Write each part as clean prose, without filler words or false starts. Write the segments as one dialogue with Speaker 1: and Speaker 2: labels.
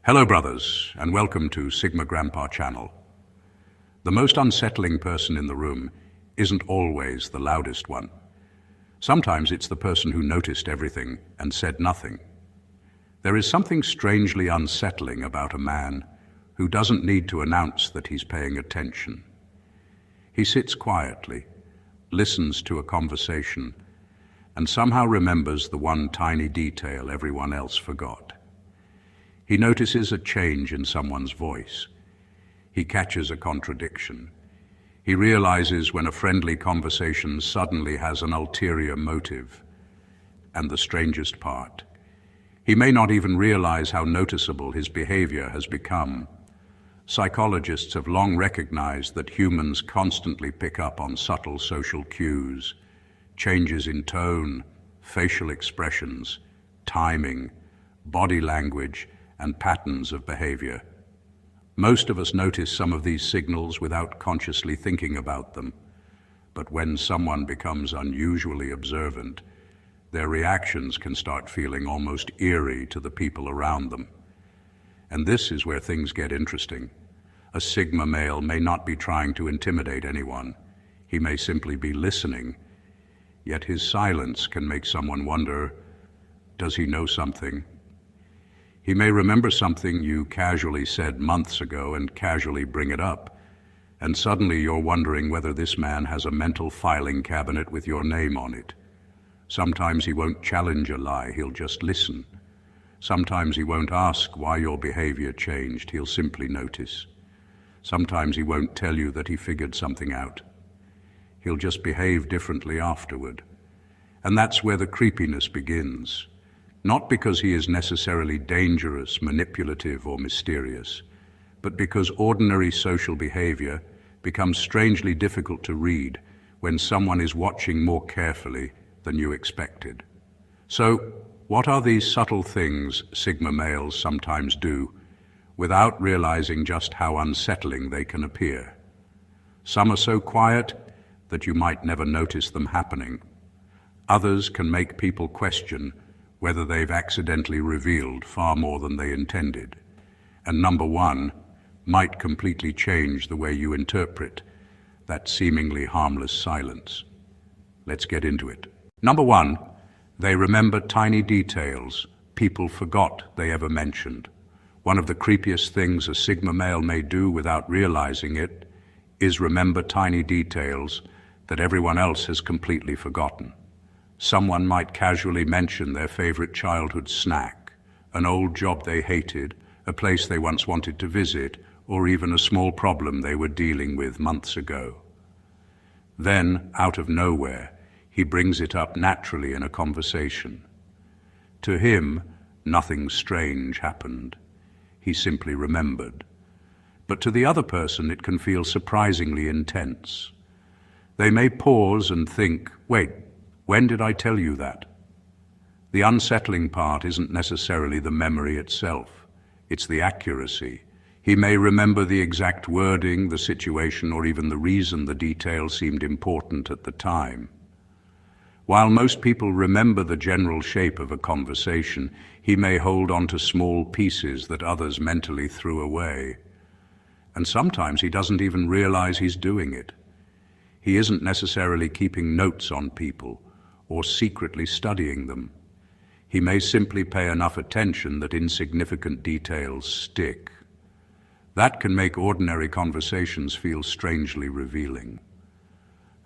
Speaker 1: Hello brothers, and welcome to Sigma Grandpa channel. The most unsettling person in the room isn't always the loudest one. Sometimes it's the person who noticed everything and said nothing. There is something strangely unsettling about a man who doesn't need to announce that he's paying attention. He sits quietly, listens to a conversation, and somehow remembers the one tiny detail everyone else forgot. He notices a change in someone's voice. He catches a contradiction. He realizes when a friendly conversation suddenly has an ulterior motive. And the strangest part, he may not even realize how noticeable his behavior has become. Psychologists have long recognized that humans constantly pick up on subtle social cues, changes in tone, facial expressions, timing, body language, and patterns of behavior. Most of us notice some of these signals without consciously thinking about them. But when someone becomes unusually observant, their reactions can start feeling almost eerie to the people around them. And this is where things get interesting. A Sigma male may not be trying to intimidate anyone. He may simply be listening. Yet his silence can make someone wonder, does he know something? He may remember something you casually said months ago and casually bring it up, and suddenly you're wondering whether this man has a mental filing cabinet with your name on it. Sometimes he won't challenge a lie, he'll just listen. Sometimes he won't ask why your behavior changed, he'll simply notice. Sometimes he won't tell you that he figured something out. He'll just behave differently afterward. And that's where the creepiness begins. Not because he is necessarily dangerous, manipulative, or mysterious, but because ordinary social behavior becomes strangely difficult to read when someone is watching more carefully than you expected. So, what are these subtle things Sigma males sometimes do without realizing just how unsettling they can appear? Some are so quiet that you might never notice them happening. Others can make people question whether they've accidentally revealed far more than they intended. And number one, might completely change the way you interpret that seemingly harmless silence. Let's get into it. Number one, they remember tiny details people forgot they ever mentioned. One of the creepiest things a Sigma male may do without realizing it is remember tiny details that everyone else has completely forgotten. Someone might casually mention their favorite childhood snack, an old job they hated, a place they once wanted to visit, or even a small problem they were dealing with months ago. Then, out of nowhere, he brings it up naturally in a conversation. To him, nothing strange happened. He simply remembered. But to the other person, it can feel surprisingly intense. They may pause and think, wait, when did I tell you that? The unsettling part isn't necessarily the memory itself. It's the accuracy. He may remember the exact wording, the situation, or even the reason the detail seemed important at the time. While most people remember the general shape of a conversation, he may hold on to small pieces that others mentally threw away. And sometimes he doesn't even realize he's doing it. He isn't necessarily keeping notes on people or secretly studying them. He may simply pay enough attention that insignificant details stick. That can make ordinary conversations feel strangely revealing.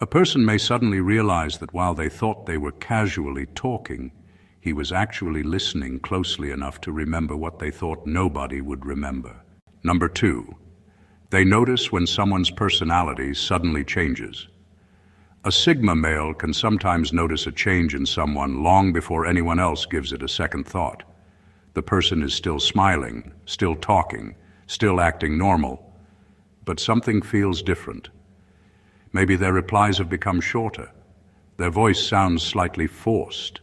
Speaker 1: A person may suddenly realize that while they thought they were casually talking, he was actually listening closely enough to remember what they thought nobody would remember. Number two, they notice when someone's personality suddenly changes. A Sigma male can sometimes notice a change in someone long before anyone else gives it a second thought. The person is still smiling, still talking, still acting normal, but something feels different. Maybe their replies have become shorter. Their voice sounds slightly forced.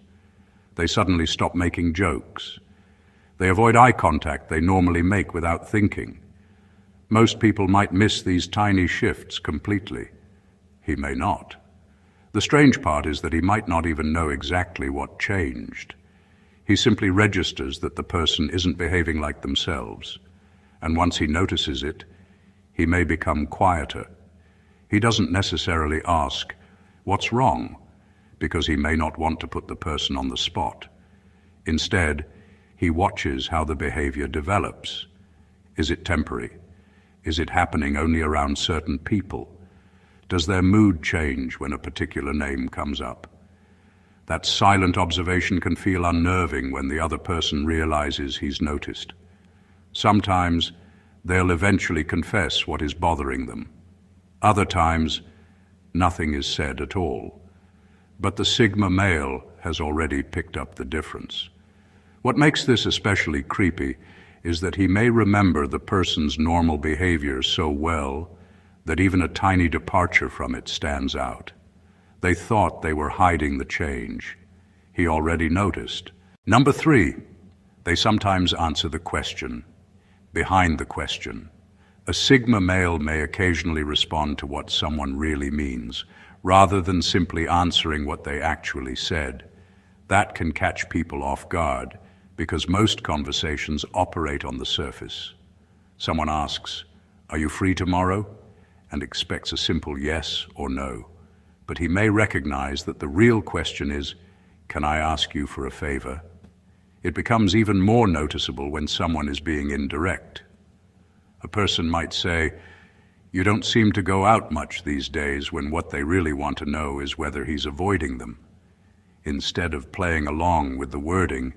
Speaker 1: They suddenly stop making jokes. They avoid eye contact they normally make without thinking. Most people might miss these tiny shifts completely. He may not. The strange part is that he might not even know exactly what changed. He simply registers that the person isn't behaving like themselves, and once he notices it, he may become quieter. He doesn't necessarily ask, "What's wrong?" because he may not want to put the person on the spot. Instead, he watches how the behavior develops. Is it temporary? Is it happening only around certain people? Does their mood change when a particular name comes up? That silent observation can feel unnerving when the other person realizes he's noticed. Sometimes they'll eventually confess what is bothering them. Other times, nothing is said at all. But the Sigma male has already picked up the difference. What makes this especially creepy is that he may remember the person's normal behavior so well that even a tiny departure from it stands out. They thought they were hiding the change. He already noticed. Number 3, they sometimes answer the question, behind the question. A Sigma male may occasionally respond to what someone really means, rather than simply answering what they actually said. That can catch people off guard, because most conversations operate on the surface. Someone asks, "Are you free tomorrow?" and expects a simple yes or no. But he may recognize that the real question is, "Can I ask you for a favor?" It becomes even more noticeable when someone is being indirect. A person might say, "You don't seem to go out much these days," when what they really want to know is whether he's avoiding them. Instead of playing along with the wording,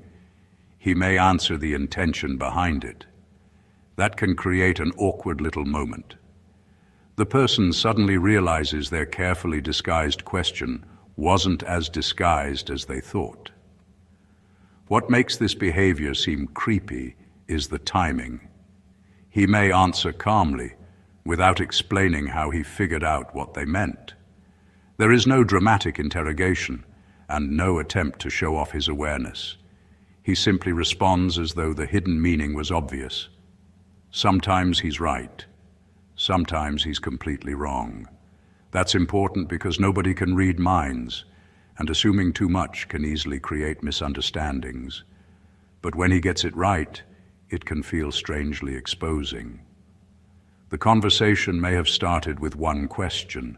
Speaker 1: he may answer the intention behind it. That can create an awkward little moment. The person suddenly realizes their carefully disguised question wasn't as disguised as they thought. What makes this behavior seem creepy is the timing. He may answer calmly, without explaining how he figured out what they meant. There is no dramatic interrogation, and no attempt to show off his awareness. He simply responds as though the hidden meaning was obvious. Sometimes he's right. Sometimes he's completely wrong. That's important because nobody can read minds, and assuming too much can easily create misunderstandings. But when he gets it right, it can feel strangely exposing. The conversation may have started with one question.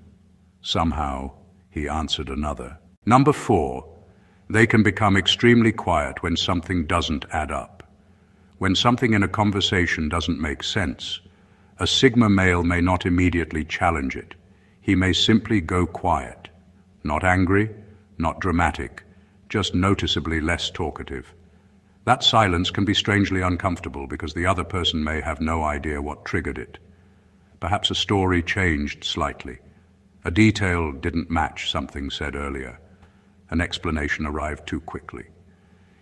Speaker 1: Somehow, he answered another. Number 4, they can become extremely quiet when something doesn't add up. When something in a conversation doesn't make sense, a Sigma male may not immediately challenge it. He may simply go quiet. Not angry, not dramatic, just noticeably less talkative. That silence can be strangely uncomfortable because the other person may have no idea what triggered it. Perhaps a story changed slightly. A detail didn't match something said earlier. An explanation arrived too quickly.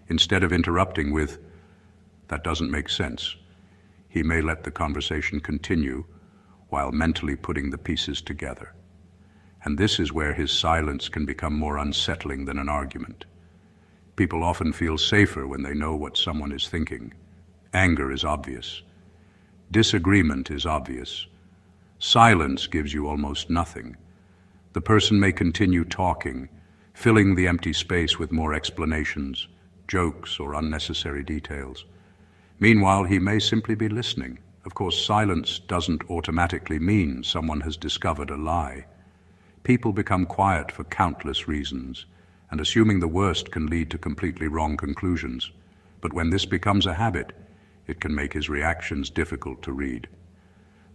Speaker 1: Instead of interrupting with, "That doesn't make sense," he may let the conversation continue while mentally putting the pieces together. And this is where his silence can become more unsettling than an argument. People often feel safer when they know what someone is thinking. Anger is obvious. Disagreement is obvious. Silence gives you almost nothing. The person may continue talking, filling the empty space with more explanations, jokes, or unnecessary details. Meanwhile, he may simply be listening. Of course, silence doesn't automatically mean someone has discovered a lie. People become quiet for countless reasons, and assuming the worst can lead to completely wrong conclusions. But when this becomes a habit, it can make his reactions difficult to read.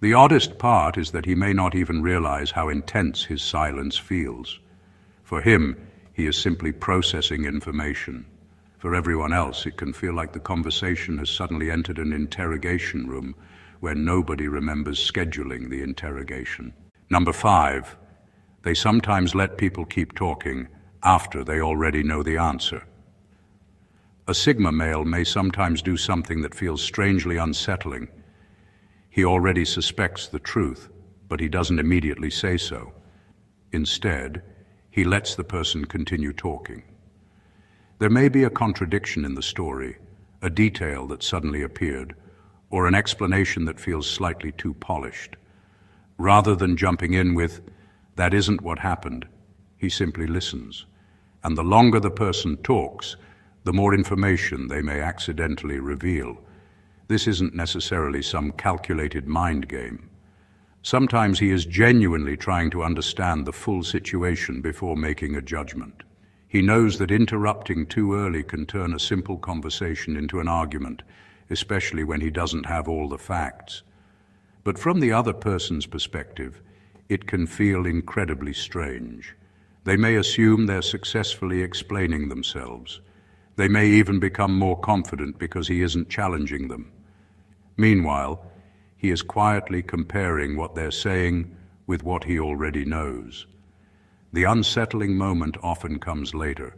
Speaker 1: The oddest part is that he may not even realize how intense his silence feels. For him, he is simply processing information. For everyone else, it can feel like the conversation has suddenly entered an interrogation room where nobody remembers scheduling the interrogation. Number 5, they sometimes let people keep talking after they already know the answer. A Sigma male may sometimes do something that feels strangely unsettling. He already suspects the truth, but he doesn't immediately say so. Instead, he lets the person continue talking. There may be a contradiction in the story, a detail that suddenly appeared, or an explanation that feels slightly too polished. Rather than jumping in with, "That isn't what happened," he simply listens. And the longer the person talks, the more information they may accidentally reveal. This isn't necessarily some calculated mind game. Sometimes he is genuinely trying to understand the full situation before making a judgment. He knows that interrupting too early can turn a simple conversation into an argument, especially when he doesn't have all the facts. But from the other person's perspective, it can feel incredibly strange. They may assume they're successfully explaining themselves. They may even become more confident because he isn't challenging them. Meanwhile, he is quietly comparing what they're saying with what he already knows. The unsettling moment often comes later,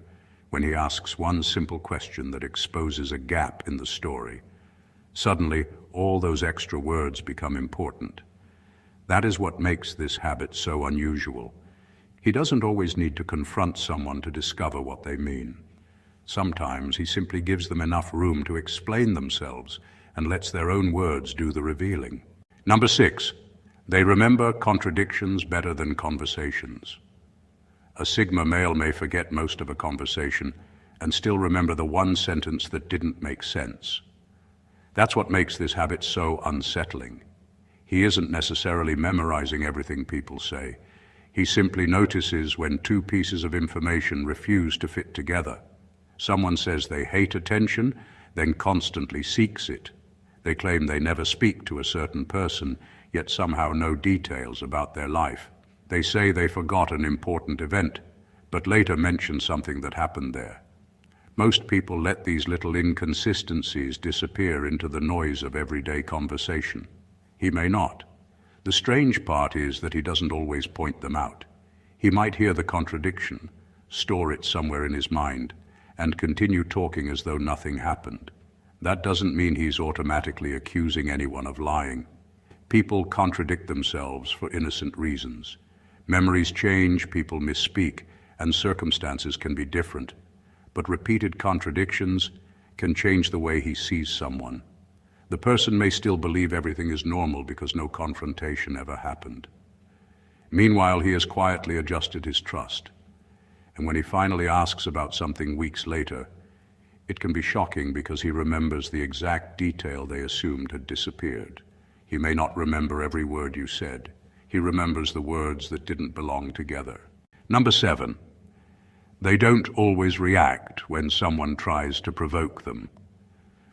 Speaker 1: when he asks one simple question that exposes a gap in the story. Suddenly, all those extra words become important. That is what makes this habit so unusual. He doesn't always need to confront someone to discover what they mean. Sometimes he simply gives them enough room to explain themselves and lets their own words do the revealing. Number 6, they remember contradictions better than conversations. A Sigma male may forget most of a conversation and still remember the one sentence that didn't make sense. That's what makes this habit so unsettling. He isn't necessarily memorizing everything people say. He simply notices when two pieces of information refuse to fit together. Someone says they hate attention, then constantly seeks it. They claim they never speak to a certain person, yet somehow know details about their life. They say they forgot an important event, but later mention something that happened there. Most people let these little inconsistencies disappear into the noise of everyday conversation. He may not. The strange part is that he doesn't always point them out. He might hear the contradiction, store it somewhere in his mind, and continue talking as though nothing happened. That doesn't mean he's automatically accusing anyone of lying. People contradict themselves for innocent reasons. Memories change, people misspeak, and circumstances can be different. But repeated contradictions can change the way he sees someone. The person may still believe everything is normal because no confrontation ever happened. Meanwhile, he has quietly adjusted his trust. And when he finally asks about something weeks later, it can be shocking because he remembers the exact detail they assumed had disappeared. He may not remember every word you said. He remembers the words that didn't belong together. Number 7, they don't always react when someone tries to provoke them.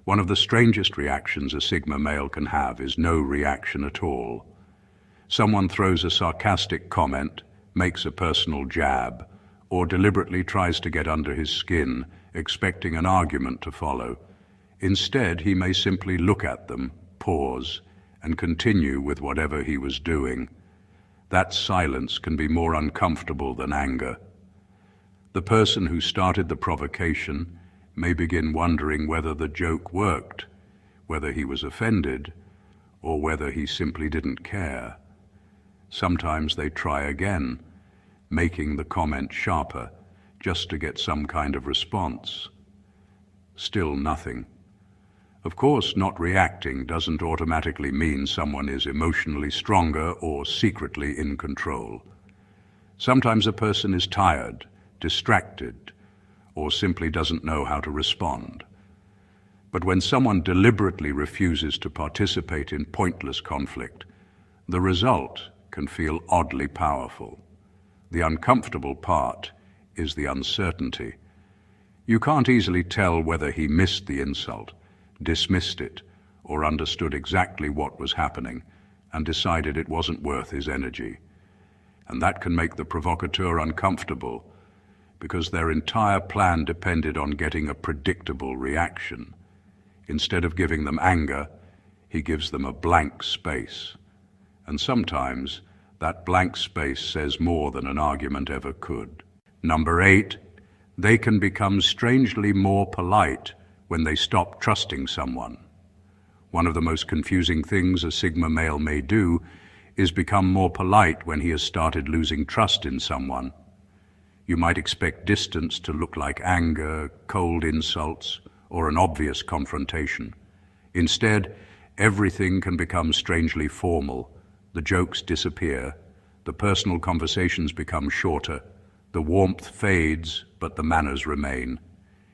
Speaker 1: One of the strangest reactions a Sigma male can have is no reaction at all. Someone throws a sarcastic comment, makes a personal jab, or deliberately tries to get under his skin, expecting an argument to follow. Instead, he may simply look at them, pause, and continue with whatever he was doing. That silence can be more uncomfortable than anger. The person who started the provocation may begin wondering whether the joke worked, whether he was offended, or whether he simply didn't care. Sometimes they try again, making the comment sharper, just to get some kind of response. Still nothing. Of course, not reacting doesn't automatically mean someone is emotionally stronger or secretly in control. Sometimes a person is tired, distracted, or simply doesn't know how to respond. But when someone deliberately refuses to participate in pointless conflict, the result can feel oddly powerful. The uncomfortable part is the uncertainty. You can't easily tell whether he missed the insult, dismissed it, or understood exactly what was happening and decided it wasn't worth his energy. And that can make the provocateur uncomfortable because their entire plan depended on getting a predictable reaction. Instead of giving them anger, he gives them a blank space. And sometimes that blank space says more than an argument ever could. Number 8, they can become strangely more polite when they stop trusting someone. One of the most confusing things a Sigma male may do is become more polite when he has started losing trust in someone. You might expect distance to look like anger, cold insults, or an obvious confrontation. Instead, everything can become strangely formal. The jokes disappear, the personal conversations become shorter, the warmth fades, but the manners remain.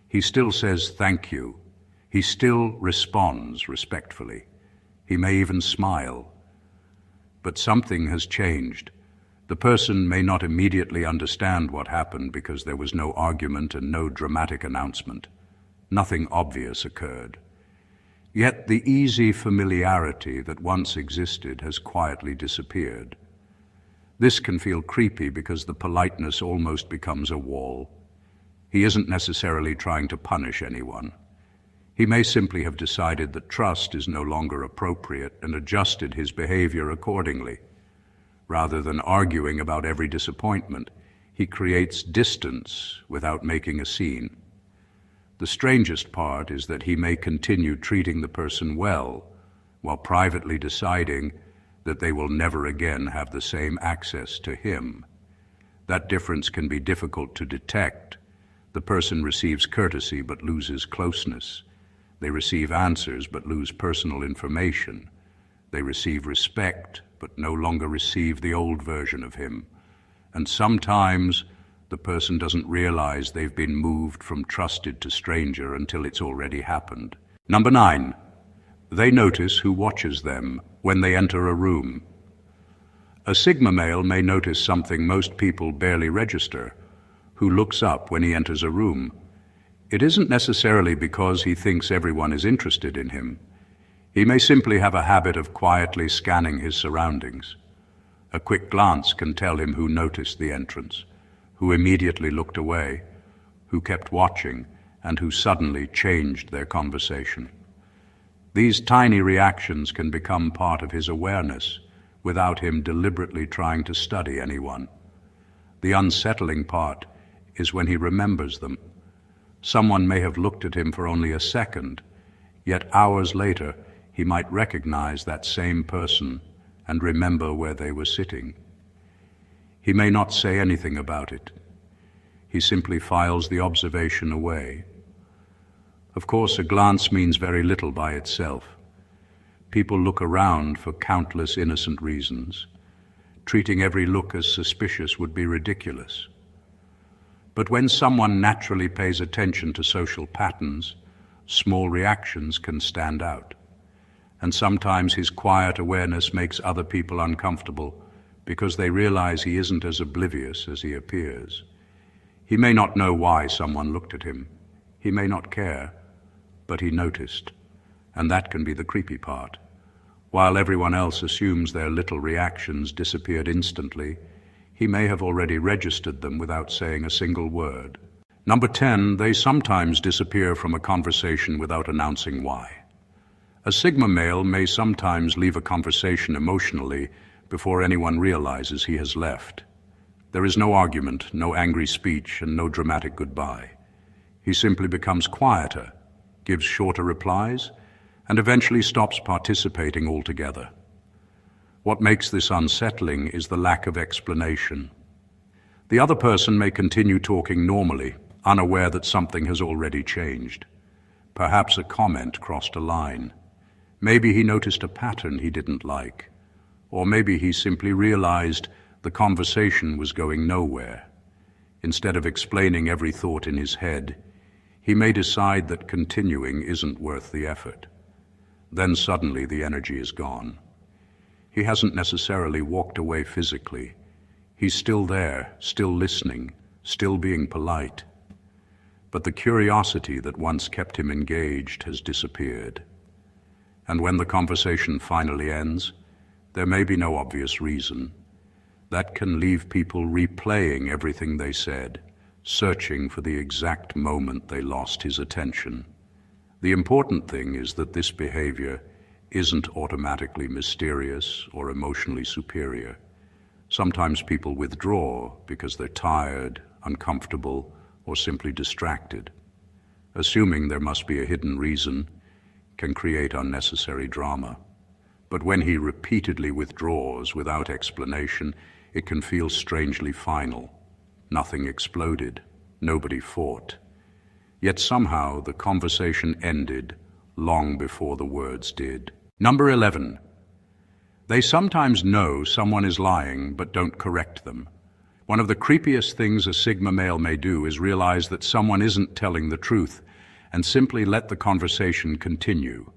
Speaker 1: He still says thank you. He still responds respectfully. He may even smile. But something has changed. The person may not immediately understand what happened because there was no argument and no dramatic announcement. Nothing obvious occurred. Yet the easy familiarity that once existed has quietly disappeared. This can feel creepy because the politeness almost becomes a wall. He isn't necessarily trying to punish anyone. He may simply have decided that trust is no longer appropriate and adjusted his behavior accordingly. Rather than arguing about every disappointment, he creates distance without making a scene. The strangest part is that he may continue treating the person well, while privately deciding that they will never again have the same access to him. That difference can be difficult to detect. The person receives courtesy but loses closeness. They receive answers but lose personal information. They receive respect but no longer receive the old version of him. And sometimes the person doesn't realize they've been moved from trusted to stranger until it's already happened. Number 9, they notice who watches them when they enter a room. A Sigma male may notice something most people barely register: who looks up when he enters a room. It isn't necessarily because he thinks everyone is interested in him. He may simply have a habit of quietly scanning his surroundings. A quick glance can tell him who noticed the entrance, who immediately looked away, who kept watching, and who suddenly changed their conversation. These tiny reactions can become part of his awareness without him deliberately trying to study anyone. The unsettling part is when he remembers them. Someone may have looked at him for only a second, yet hours later he might recognize that same person and remember where they were sitting. He may not say anything about it. He simply files the observation away. Of course, a glance means very little by itself. People look around for countless innocent reasons. Treating every look as suspicious would be ridiculous. But when someone naturally pays attention to social patterns, small reactions can stand out. And sometimes his quiet awareness makes other people uncomfortable because they realize he isn't as oblivious as he appears. He may not know why someone looked at him. He may not care, but he noticed. And that can be the creepy part. While everyone else assumes their little reactions disappeared instantly, he may have already registered them without saying a single word. Number 10, they sometimes disappear from a conversation without announcing why. A Sigma male may sometimes leave a conversation emotionally before anyone realizes he has left. There is no argument, no angry speech, and no dramatic goodbye. He simply becomes quieter, gives shorter replies, and eventually stops participating altogether. What makes this unsettling is the lack of explanation. The other person may continue talking normally, unaware that something has already changed. Perhaps a comment crossed a line. Maybe he noticed a pattern he didn't like. Or maybe he simply realized the conversation was going nowhere. Instead of explaining every thought in his head, he may decide that continuing isn't worth the effort. Then suddenly the energy is gone. He hasn't necessarily walked away physically. He's still there, still listening, still being polite. But the curiosity that once kept him engaged has disappeared. And when the conversation finally ends, there may be no obvious reason. That can leave people replaying everything they said, searching for the exact moment they lost his attention. The important thing is that this behavior isn't automatically mysterious or emotionally superior. Sometimes people withdraw because they're tired, uncomfortable, or simply distracted. Assuming there must be a hidden reason can create unnecessary drama. But when he repeatedly withdraws without explanation, it can feel strangely final. Nothing exploded. Nobody fought. Yet somehow the conversation ended long before the words did. Number 11. They sometimes know someone is lying but don't correct them. One of the creepiest things a Sigma male may do is realize that someone isn't telling the truth and simply let the conversation continue.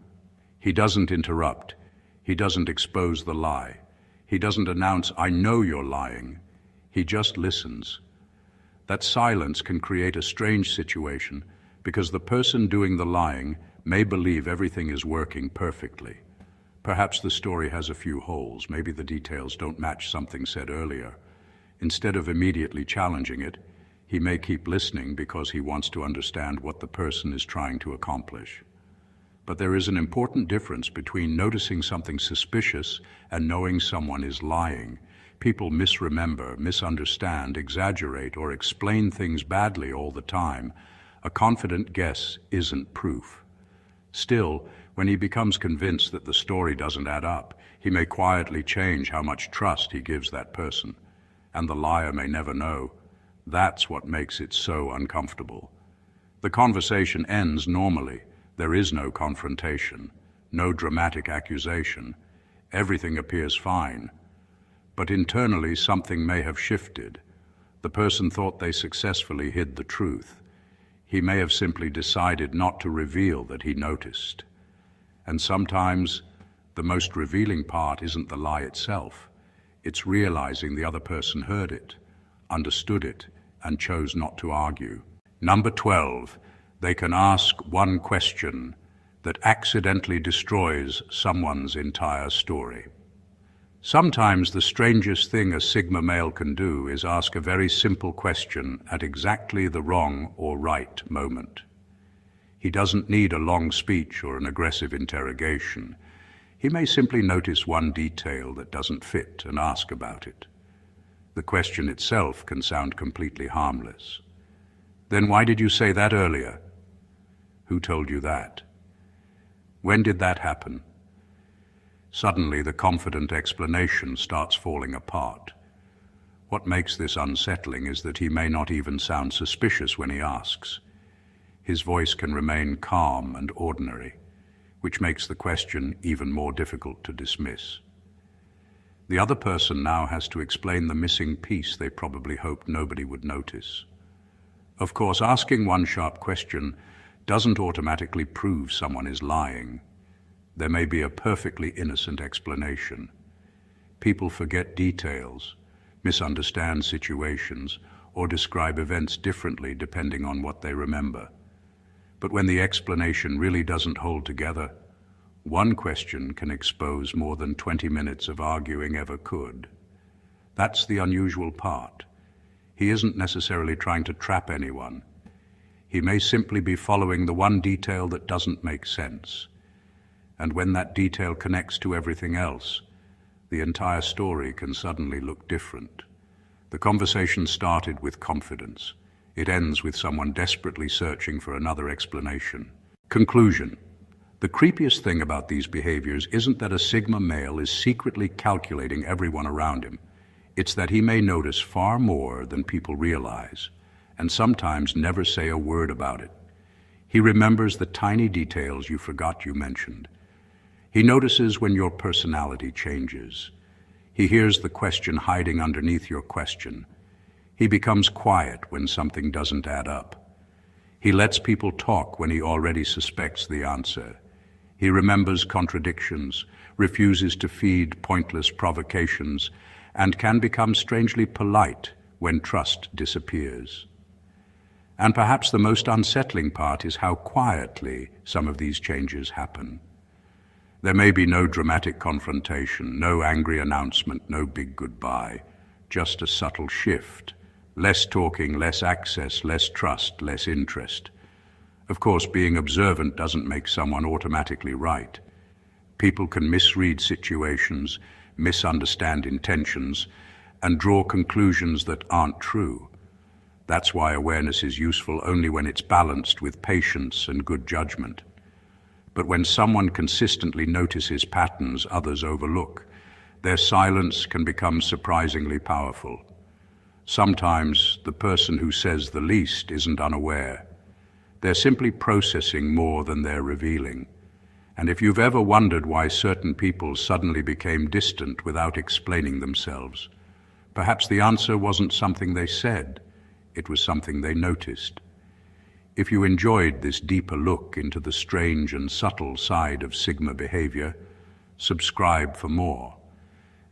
Speaker 1: He doesn't interrupt. He doesn't expose the lie. He doesn't announce, "I know you're lying." He just listens. That silence can create a strange situation because the person doing the lying may believe everything is working perfectly. Perhaps the story has a few holes. Maybe the details don't match something said earlier. Instead of immediately challenging it, he may keep listening because he wants to understand what the person is trying to accomplish. But there is an important difference between noticing something suspicious and knowing someone is lying. People misremember, misunderstand, exaggerate, or explain things badly all the time. A confident guess isn't proof. Still, when he becomes convinced that the story doesn't add up, he may quietly change how much trust he gives that person. And the liar may never know. That's what makes it so uncomfortable. The conversation ends normally. There is no confrontation, no dramatic accusation. Everything appears fine. But internally, something may have shifted. The person thought they successfully hid the truth. He may have simply decided not to reveal that he noticed. And sometimes, the most revealing part isn't the lie itself. It's realizing the other person heard it, understood it, and chose not to argue. Number 12, they can ask one question that accidentally destroys someone's entire story. Sometimes the strangest thing a Sigma male can do is ask a very simple question at exactly the wrong or right moment. He doesn't need a long speech or an aggressive interrogation. He may simply notice one detail that doesn't fit and ask about it. The question itself can sound completely harmless. Then why did you say that earlier? Who told you that? When did that happen? Suddenly, the confident explanation starts falling apart. What makes this unsettling is that he may not even sound suspicious when he asks. His voice can remain calm and ordinary, which makes the question even more difficult to dismiss. The other person now has to explain the missing piece they probably hoped nobody would notice. Of course, asking one sharp question doesn't automatically prove someone is lying. There may be a perfectly innocent explanation. People forget details, misunderstand situations, or describe events differently depending on what they remember. But when the explanation really doesn't hold together, one question can expose more than 20 minutes of arguing ever could. That's the unusual part. He isn't necessarily trying to trap anyone. He may simply be following the one detail that doesn't make sense. And when that detail connects to everything else, the entire story can suddenly look different. The conversation started with confidence. It ends with someone desperately searching for another explanation. Conclusion. The creepiest thing about these behaviors isn't that a Sigma male is secretly calculating everyone around him. It's that he may notice far more than people realize, and sometimes never say a word about it. He remembers the tiny details you forgot you mentioned. He notices when your personality changes. He hears the question hiding underneath your question. He becomes quiet when something doesn't add up. He lets people talk when he already suspects the answer. He remembers contradictions, refuses to feed pointless provocations, and can become strangely polite when trust disappears. And perhaps the most unsettling part is how quietly some of these changes happen. There may be no dramatic confrontation, no angry announcement, no big goodbye, just a subtle shift. Less talking, less access, less trust, less interest. Of course, being observant doesn't make someone automatically right. People can misread situations, misunderstand intentions, and draw conclusions that aren't true. That's why awareness is useful only when it's balanced with patience and good judgment. But when someone consistently notices patterns others overlook, their silence can become surprisingly powerful. Sometimes the person who says the least isn't unaware. They're simply processing more than they're revealing. And if you've ever wondered why certain people suddenly became distant without explaining themselves, Perhaps the answer wasn't something they said, it was something they noticed. If you enjoyed this deeper look into the strange and subtle side of Sigma behavior, subscribe for more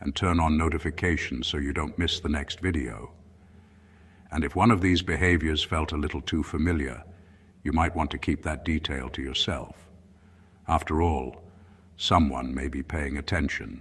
Speaker 1: and turn on notifications so you don't miss the next video. And if one of these behaviors felt a little too familiar, you might want to keep that detail to yourself. After all, someone may be paying attention.